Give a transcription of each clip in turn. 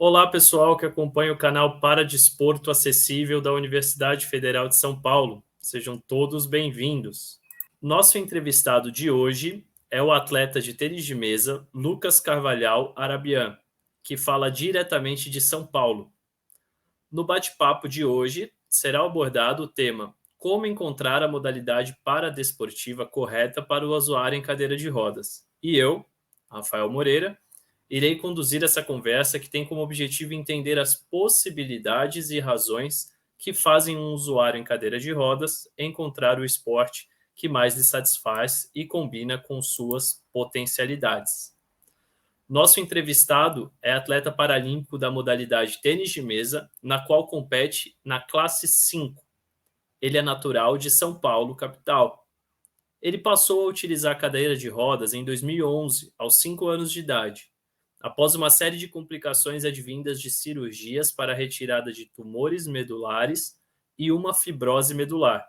Olá, pessoal que acompanha o canal Paradesporto Acessível da Universidade Federal de São Paulo. Sejam todos bem-vindos. Nosso entrevistado de hoje é o atleta de tênis de mesa Lucas Carvalhal Arabian, que fala diretamente de São Paulo. No bate-papo de hoje, será abordado o tema Como encontrar a modalidade paradesportiva correta para o usuário em cadeira de rodas. E eu, Rafael Moreira, irei conduzir essa conversa que tem como objetivo entender as possibilidades e razões que fazem um usuário em cadeira de rodas encontrar o esporte que mais lhe satisfaz e combina com suas potencialidades. Nosso entrevistado é atleta paralímpico da modalidade tênis de mesa, na qual compete na classe 5. Ele é natural de São Paulo, capital. Ele passou a utilizar a cadeira de rodas em 2011, aos 5 anos de idade, após uma série de complicações advindas de cirurgias para a retirada de tumores medulares e uma fibrose medular.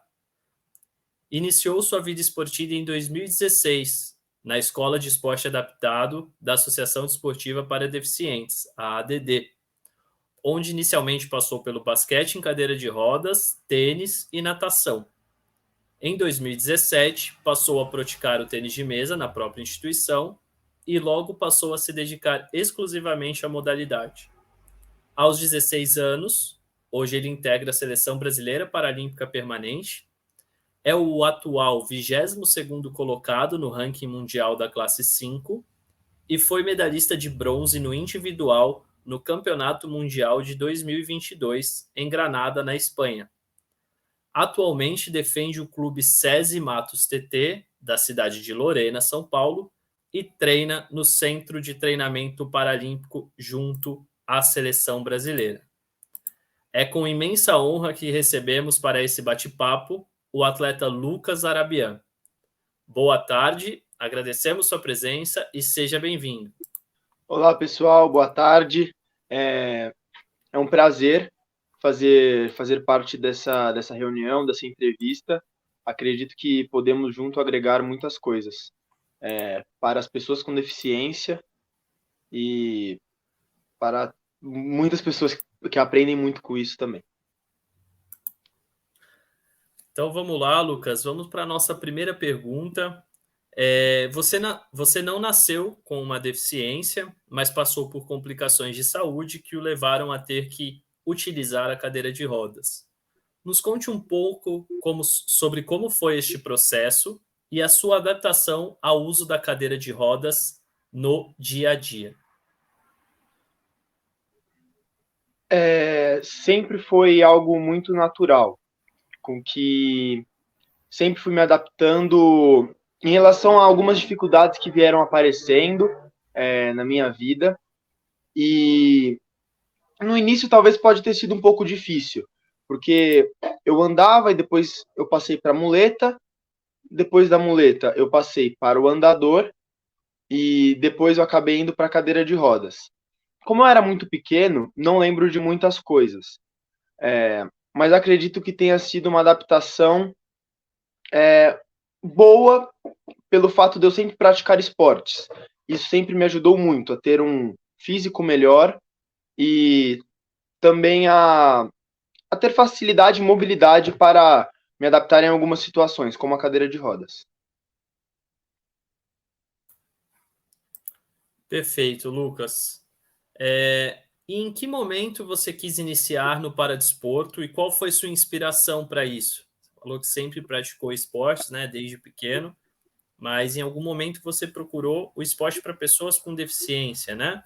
Iniciou sua vida esportiva em 2016, na Escola de Esporte Adaptado da Associação Desportiva para Deficientes, a ADD, onde inicialmente passou pelo basquete em cadeira de rodas, tênis e natação. Em 2017, passou a praticar o tênis de mesa na própria instituição e logo passou a se dedicar exclusivamente à modalidade. Aos 16 anos, hoje ele integra a Seleção Brasileira Paralímpica Permanente, é o atual 22º colocado no ranking mundial da classe 5 e foi medalhista de bronze no individual no Campeonato Mundial de 2022 em Granada, na Espanha. Atualmente defende o clube SESI Matos TT, da cidade de Lorena, São Paulo, e treina no Centro de Treinamento Paralímpico junto à seleção brasileira. É com imensa honra que recebemos para esse bate-papo o atleta Lucas Arabian. Boa tarde, agradecemos sua presença e seja bem-vindo. Olá, pessoal, boa tarde. É um prazer fazer parte dessa reunião, dessa entrevista. Acredito que podemos junto agregar muitas coisas para as pessoas com deficiência e para muitas pessoas que aprendem muito com isso também. Então vamos lá, Lucas, vamos para a nossa primeira pergunta. Você não nasceu com uma deficiência, mas passou por complicações de saúde que o levaram a ter que utilizar a cadeira de rodas. Nos conte um pouco sobre como foi este processo e a sua adaptação ao uso da cadeira de rodas no dia a dia. Sempre foi algo muito natural, com que sempre fui me adaptando em relação a algumas dificuldades que vieram aparecendo na minha vida. E no início talvez pode ter sido um pouco difícil, porque eu andava e depois eu passei para a muleta, depois da muleta eu passei para o andador e depois eu acabei indo para a cadeira de rodas. Como eu era muito pequeno, não lembro de muitas coisas, mas acredito que tenha sido uma adaptação boa pelo fato de eu sempre praticar esportes. Isso sempre me ajudou muito a ter um físico melhor e também a ter facilidade e mobilidade para me adaptar em algumas situações, como a cadeira de rodas. Perfeito, Lucas. E em que momento você quis iniciar no paradesporto e qual foi sua inspiração para isso? Você falou que sempre praticou esportes, né, desde pequeno, mas em algum momento você procurou o esporte para pessoas com deficiência, né?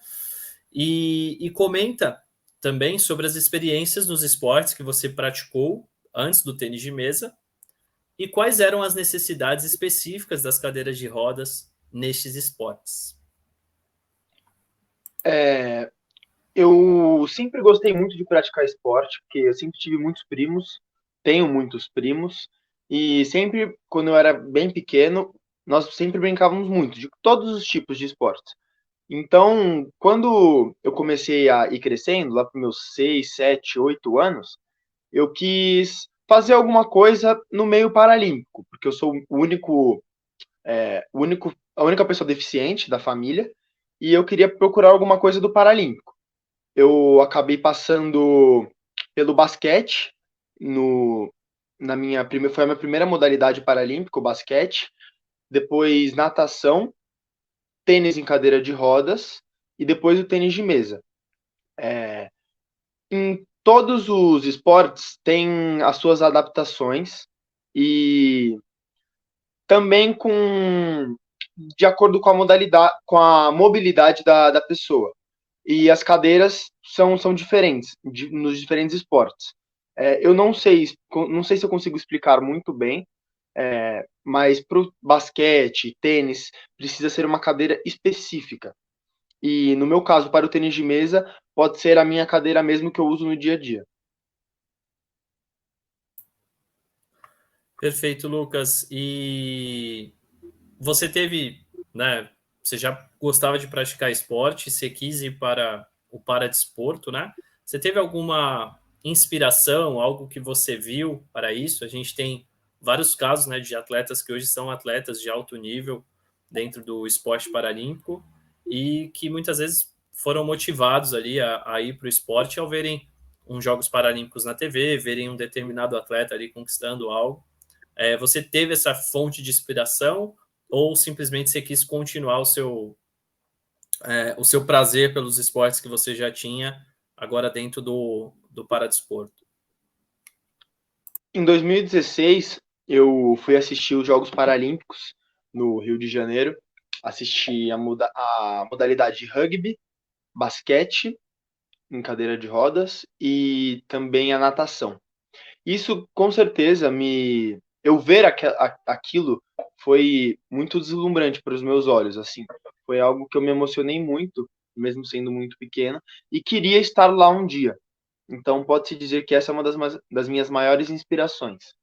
E comenta também sobre as experiências nos esportes que você praticou antes do tênis de mesa e quais eram as necessidades específicas das cadeiras de rodas nestes esportes. Eu sempre gostei muito de praticar esporte, porque eu sempre tive muitos primos, tenho muitos primos, e sempre, quando eu era bem pequeno, nós sempre brincávamos muito, de todos os tipos de esportes. Então, quando eu comecei a ir crescendo, lá para meus 6, 7, 8 anos, eu quis fazer alguma coisa no meio paralímpico, porque eu sou a única pessoa deficiente da família, e eu queria procurar alguma coisa do paralímpico. eu acabei passando pelo basquete, foi a minha primeira modalidade paralímpica, o basquete, depois natação, tênis em cadeira de rodas e depois o tênis de mesa. Em todos os esportes tem as suas adaptações e também de acordo com a modalidade, com a mobilidade da pessoa. E as cadeiras são diferentes nos diferentes esportes. Eu não sei se eu consigo explicar muito bem, mas para o basquete, tênis, precisa ser uma cadeira específica. E no meu caso, para o tênis de mesa, pode ser a minha cadeira mesmo que eu uso no dia a dia. Perfeito, Lucas. E você teve, né? Você já gostava de praticar esporte, você quis ir para o paradesporto, né? Você teve alguma inspiração, algo que você viu para isso? A gente tem vários casos, né, de atletas que hoje são atletas de alto nível dentro do esporte paralímpico e que muitas vezes foram motivados ali a ir para o esporte ao verem uns Jogos Paralímpicos na TV, verem um determinado atleta ali conquistando algo. Você teve essa fonte de inspiração ou simplesmente você quis continuar o seu prazer pelos esportes que você já tinha agora dentro do paradesporto? Em 2016, eu fui assistir os Jogos Paralímpicos no Rio de Janeiro. Assisti a modalidade de rugby, basquete em cadeira de rodas e também a natação. Isso, com certeza, eu ver aquilo foi muito deslumbrante para os meus olhos, assim. Foi algo que eu me emocionei muito, mesmo sendo muito pequena, e queria estar lá um dia. Então, pode-se dizer que essa é uma das minhas maiores inspirações.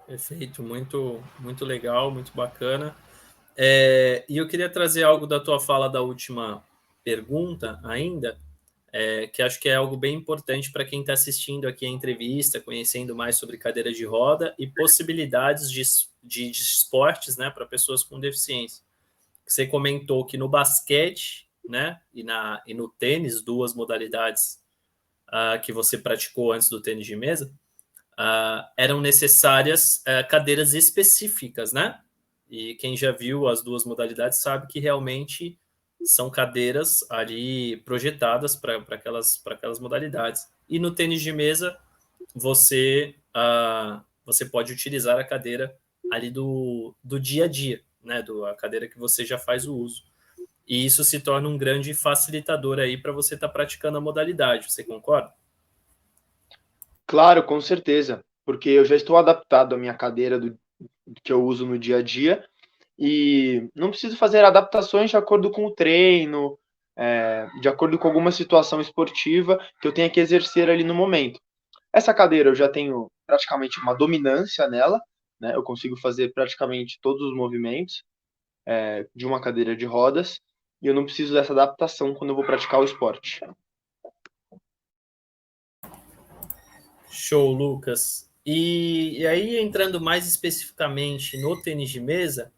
Perfeito, muito, muito legal, muito bacana. E eu queria trazer algo da tua fala da última pergunta ainda, que acho que é algo bem importante para quem está assistindo aqui a entrevista, conhecendo mais sobre cadeira de roda e possibilidades de esportes, né, para pessoas com deficiência. Você comentou que no basquete, né, e no tênis, duas modalidades que você praticou antes do tênis de mesa, eram necessárias cadeiras específicas, né? E quem já viu as duas modalidades sabe que realmente são cadeiras ali projetadas para aquelas modalidades. E no tênis de mesa, você pode utilizar a cadeira ali do dia a dia, né? A cadeira que você já faz o uso. E isso se torna um grande facilitador aí para você estar praticando a modalidade. Você concorda? Claro, com certeza, porque eu já estou adaptado à minha cadeira que eu uso no dia a dia e não preciso fazer adaptações de acordo com o treino, de acordo com alguma situação esportiva que eu tenha que exercer ali no momento. Essa cadeira eu já tenho praticamente uma dominância nela, né? Eu consigo fazer praticamente todos os movimentos de uma cadeira de rodas e eu não preciso dessa adaptação quando eu vou praticar o esporte. Show, Lucas. E aí, entrando mais especificamente no tênis de mesa,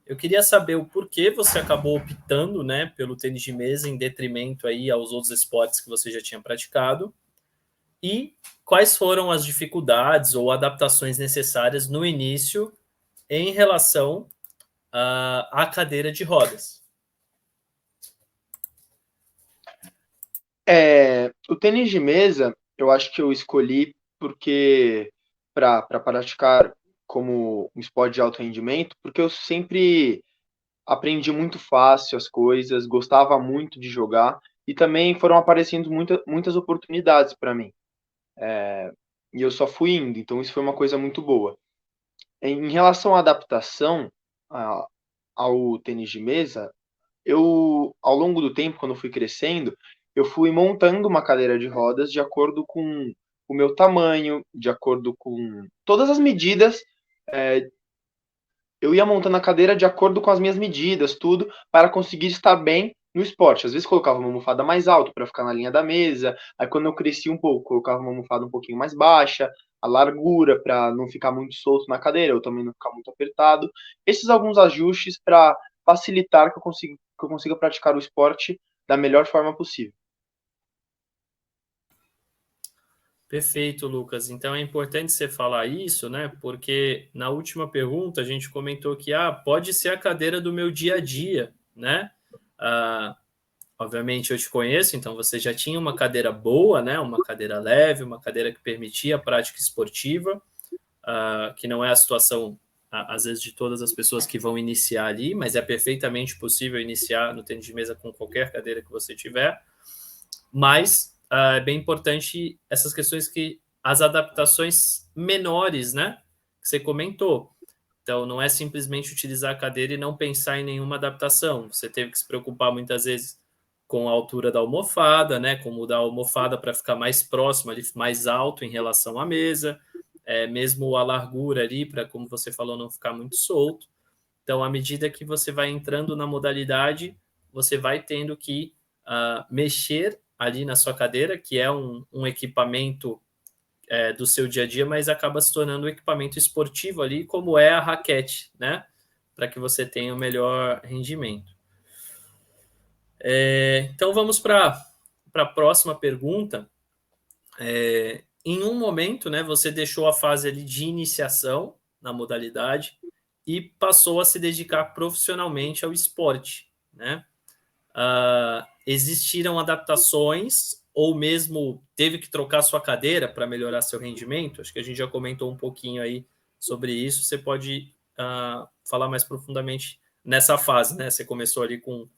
eu queria saber o porquê você acabou optando, né, pelo tênis de mesa em detrimento aí aos outros esportes que você já tinha praticado e quais foram as dificuldades ou adaptações necessárias no início em relação à cadeira de rodas. O tênis de mesa, eu acho que eu escolhi porque para praticar como um esporte de alto rendimento, porque eu sempre aprendi muito fácil as coisas, gostava muito de jogar e também foram aparecendo muitas oportunidades para mim. E eu só fui indo, então isso foi uma coisa muito boa. Em relação à adaptação ao tênis de mesa, ao longo do tempo, quando eu fui crescendo, eu fui montando uma cadeira de rodas de acordo com o meu tamanho, de acordo com todas as medidas. Eu ia montando a cadeira de acordo com as minhas medidas, tudo, para conseguir estar bem no esporte. Às vezes colocava uma almofada mais alta para ficar na linha da mesa. Aí quando eu cresci um pouco, colocava uma almofada um pouquinho mais baixa, a largura para não ficar muito solto na cadeira, eu também não ficar muito apertado. Esses alguns ajustes para facilitar que eu consiga praticar o esporte da melhor forma possível. Perfeito, Lucas. Então é importante você falar isso, né? Porque na última pergunta a gente comentou que pode ser a cadeira do meu dia a dia, né? Obviamente eu te conheço, então você já tinha uma cadeira boa, né? Uma cadeira leve, uma cadeira que permitia a prática esportiva, que não é a situação, às vezes, de todas as pessoas que vão iniciar ali, mas é perfeitamente possível iniciar no tênis de mesa com qualquer cadeira que você tiver. Mas é bem importante essas questões as adaptações menores, né? Que você comentou. Então, não é simplesmente utilizar a cadeira e não pensar em nenhuma adaptação. Você teve que se preocupar muitas vezes com a altura da almofada, né? Com mudar a almofada para ficar mais próximo, ali, mais alto em relação à mesa, mesmo a largura ali, para, como você falou, não ficar muito solto. Então, à medida que você vai entrando na modalidade, você vai tendo que mexer ali na sua cadeira, que é um equipamento do seu dia a dia, mas acaba se tornando um equipamento esportivo ali, como é a raquete, né? Para que você tenha o melhor rendimento. Então, vamos para a próxima pergunta. Em um momento, né, você deixou a fase ali de iniciação na modalidade e passou a se dedicar profissionalmente ao esporte, né? Existiram adaptações ou mesmo teve que trocar sua cadeira para melhorar seu rendimento? Acho que a gente já comentou um pouquinho aí sobre isso. Você pode falar mais profundamente nessa fase, né? Você começou ali com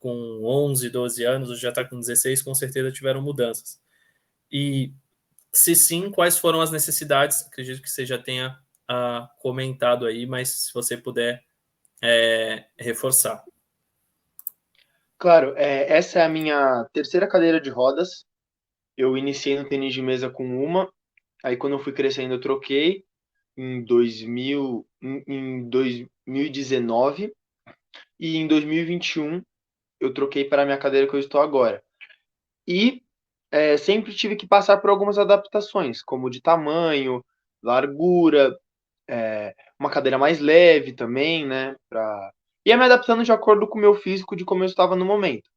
11, 12 anos, já está com 16, com certeza tiveram mudanças. E se sim, quais foram as necessidades? Acredito que você já tenha comentado aí, mas se você puder reforçar. Claro, essa é a minha terceira cadeira de rodas. Eu iniciei no tênis de mesa com uma, aí quando eu fui crescendo eu troquei em 2019 e em 2021 eu troquei para a minha cadeira que eu estou agora. E sempre tive que passar por algumas adaptações, como de tamanho, largura, uma cadeira mais leve também, né? Ia me adaptando de acordo com o meu físico, de como eu estava no momento.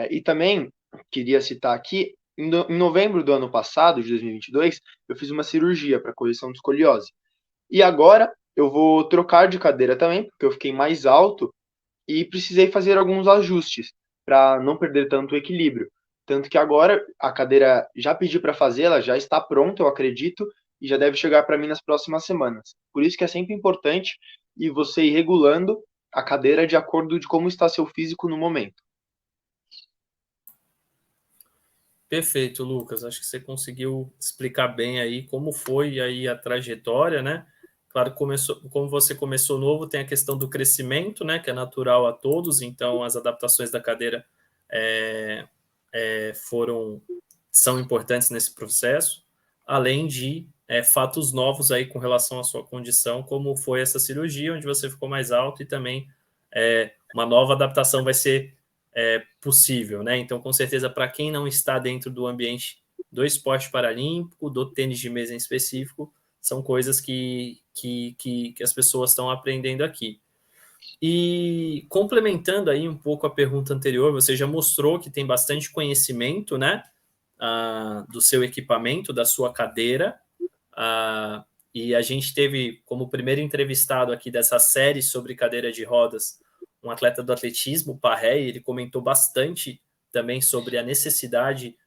E também, queria citar aqui, em novembro do ano passado, de 2022, eu fiz uma cirurgia para correção de escoliose. E agora eu vou trocar de cadeira também, porque eu fiquei mais alto e precisei fazer alguns ajustes para não perder tanto o equilíbrio. Tanto que agora a cadeira já pedi para fazer, ela já está pronta, eu acredito, e já deve chegar para mim nas próximas semanas. Por isso que é sempre importante e você ir regulando a cadeira de acordo de como está seu físico no momento. Perfeito, Lucas. Acho que você conseguiu explicar bem aí como foi aí a trajetória, né? Claro, como você começou novo, tem a questão do crescimento, né? Que é natural a todos. Então, as adaptações da cadeira são importantes nesse processo, além de fatos novos aí com relação à sua condição, como foi essa cirurgia, onde você ficou mais alto e também uma nova adaptação vai ser possível, né? Então, com certeza, para quem não está dentro do ambiente do esporte paralímpico, do tênis de mesa em específico, são coisas que as pessoas estão aprendendo aqui. E complementando aí um pouco a pergunta anterior, você já mostrou que tem bastante conhecimento, né? Do seu equipamento, da sua cadeira. E a gente teve como primeiro entrevistado aqui dessa série sobre cadeira de rodas um atleta do atletismo, o Parré, e ele comentou bastante também sobre a necessidade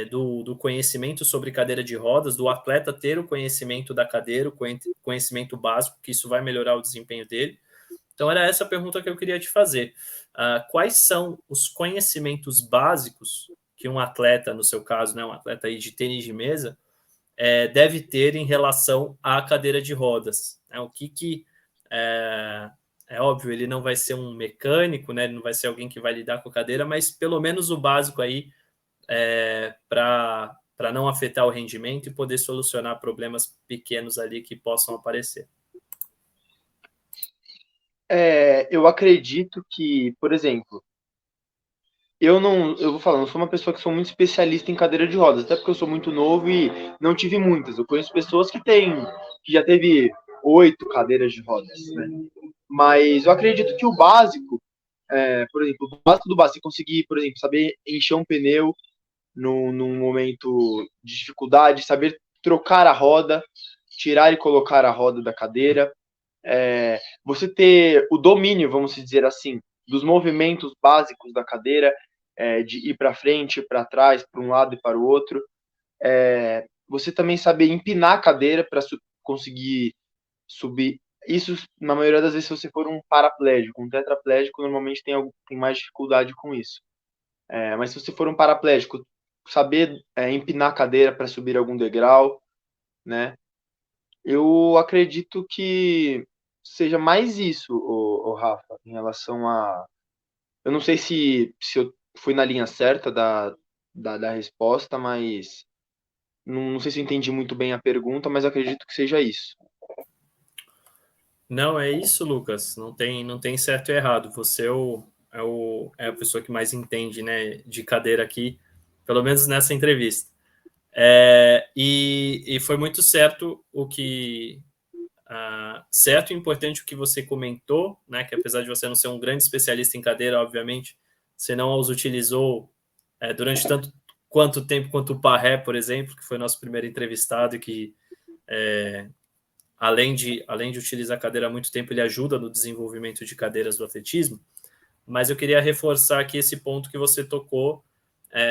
do conhecimento sobre cadeira de rodas, do atleta ter o conhecimento da cadeira, o conhecimento básico, que isso vai melhorar o desempenho dele. Então, era essa a pergunta que eu queria te fazer. Quais são os conhecimentos básicos que um atleta, no seu caso, né, um atleta aí de tênis de mesa, deve ter em relação à cadeira de rodas? O que é óbvio, ele não vai ser um mecânico, né? Ele não vai ser alguém que vai lidar com a cadeira, mas pelo menos o básico aí para não afetar o rendimento e poder solucionar problemas pequenos ali que possam aparecer. Eu acredito que, por exemplo, eu vou falar, não sou uma pessoa que sou muito especialista em cadeira de rodas, até porque eu sou muito novo e não tive muitas. Eu conheço pessoas que já teve 8 cadeiras de rodas, né? Mas eu acredito que o básico por exemplo, o básico do básico, você conseguir, por exemplo, saber encher um pneu num momento de dificuldade, saber trocar a roda, tirar e colocar a roda da cadeira, você ter o domínio, vamos dizer assim, dos movimentos básicos da cadeira, de ir para frente, para trás, para um lado e para o outro. Você também saber empinar a cadeira para conseguir subir. Isso, na maioria das vezes, se você for um paraplégico. Um tetraplégico, normalmente tem mais dificuldade com isso. Mas se você for um paraplégico, saber empinar a cadeira para subir algum degrau, né? Eu acredito que seja mais isso, o Rafa, em relação a. Eu não sei se eu fui na linha certa da resposta, mas não sei se eu entendi muito bem a pergunta, mas acredito que seja isso. Não, é isso, Lucas. Não tem certo e errado. Você é a pessoa que mais entende, né, de cadeira aqui, pelo menos nessa entrevista. E foi muito certo certo e importante o que você comentou, né, que apesar de você não ser um grande especialista em cadeira, obviamente, você não os utilizou durante tanto quanto tempo quanto o Parré, por exemplo, que foi nosso primeiro entrevistado e que além de utilizar a cadeira há muito tempo, ele ajuda no desenvolvimento de cadeiras do atletismo, mas eu queria reforçar aqui esse ponto que você tocou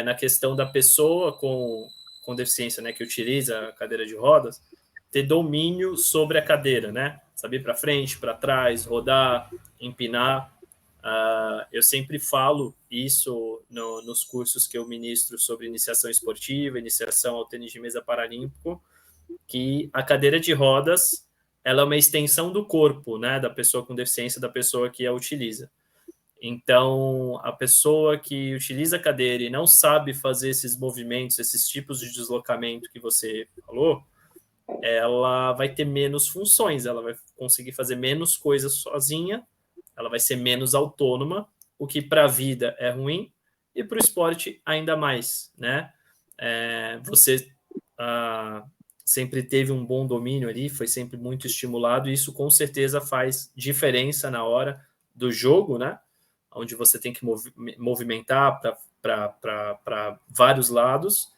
na questão da pessoa com deficiência, né, que utiliza a cadeira de rodas, ter domínio sobre a cadeira, né? Saber para frente, para trás, rodar, empinar. Eu sempre falo isso nos cursos que eu ministro sobre iniciação esportiva, iniciação ao tênis de mesa paralímpico, que a cadeira de rodas ela é uma extensão do corpo, né, da pessoa com deficiência, da pessoa que a utiliza. Então, a pessoa que utiliza a cadeira e não sabe fazer esses movimentos, esses tipos de deslocamento que você falou, ela vai ter menos funções, ela vai conseguir fazer menos coisas sozinha, ela vai ser menos autônoma, o que para a vida é ruim e para o esporte ainda mais, né? Você sempre teve um bom domínio ali, foi sempre muito estimulado, e isso com certeza faz diferença na hora do jogo, né? Onde você tem que movimentar para vários lados.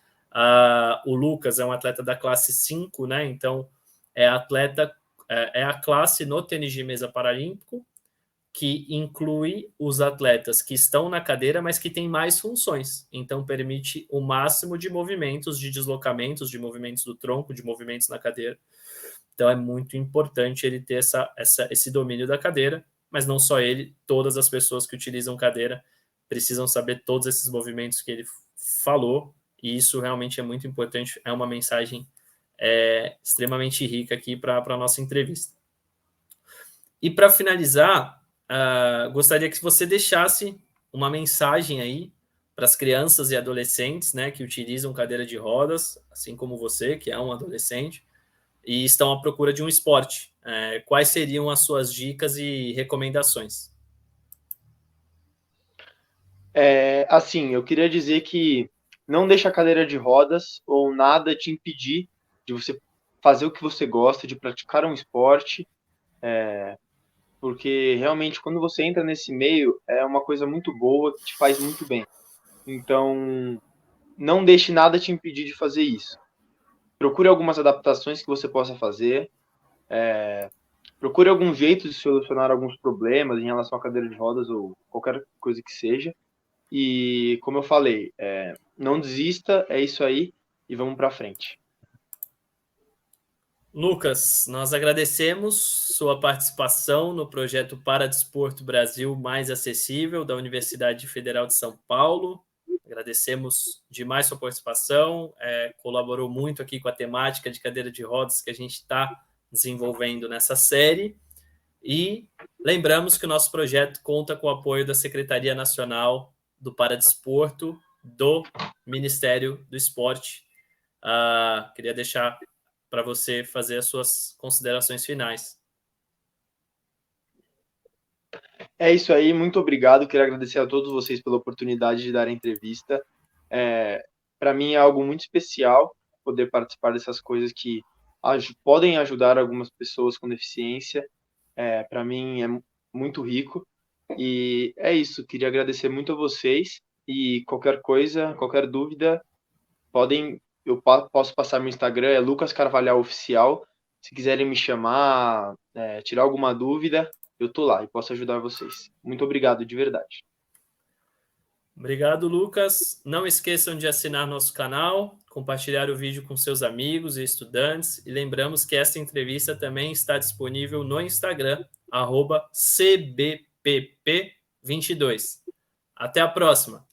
O Lucas é um atleta da classe 5, né? Então é a classe no tênis de mesa paralímpico que inclui os atletas que estão na cadeira, mas que tem mais funções. Então, permite o máximo de movimentos, de deslocamentos, de movimentos do tronco, de movimentos na cadeira. Então, é muito importante ele ter esse domínio da cadeira, mas não só ele, todas as pessoas que utilizam cadeira precisam saber todos esses movimentos que ele falou, e isso realmente é muito importante, é uma mensagem extremamente rica aqui para a nossa entrevista. E para finalizar, gostaria que você deixasse uma mensagem aí para as crianças e adolescentes, né, que utilizam cadeira de rodas, assim como você, que é um adolescente, e estão à procura de um esporte. Quais seriam as suas dicas e recomendações? Assim, eu queria dizer que não deixa a cadeira de rodas ou nada te impedir de você fazer o que você gosta, de praticar um esporte, porque realmente quando você entra nesse meio é uma coisa muito boa que te faz muito bem. Então, não deixe nada te impedir de fazer isso. Procure algumas adaptações que você possa fazer, procure algum jeito de solucionar alguns problemas em relação à cadeira de rodas ou qualquer coisa que seja. E, como eu falei, não desista, é isso aí, e vamos para frente. Lucas, nós agradecemos sua participação no projeto Paradesporto Brasil Mais Acessível da Universidade Federal de São Paulo. Agradecemos demais sua participação, colaborou muito aqui com a temática de cadeira de rodas que a gente está desenvolvendo nessa série. E lembramos que o nosso projeto conta com o apoio da Secretaria Nacional do Paradesporto do Ministério do Esporte. Queria deixar para você fazer as suas considerações finais. É isso aí, muito obrigado. Quero agradecer a todos vocês pela oportunidade de dar a entrevista. Para mim é algo muito especial poder participar dessas coisas que podem ajudar algumas pessoas com deficiência. Para mim é muito rico. E é isso, queria agradecer muito a vocês e qualquer coisa, qualquer dúvida, posso passar meu Instagram, é Lucas Carvalhal Oficial. Se quiserem me chamar, tirar alguma dúvida, eu tô lá e posso ajudar vocês. Muito obrigado, de verdade. Obrigado, Lucas. Não esqueçam de assinar nosso canal, compartilhar o vídeo com seus amigos e estudantes. E lembramos que esta entrevista também está disponível no Instagram, @cbpp22. Até a próxima!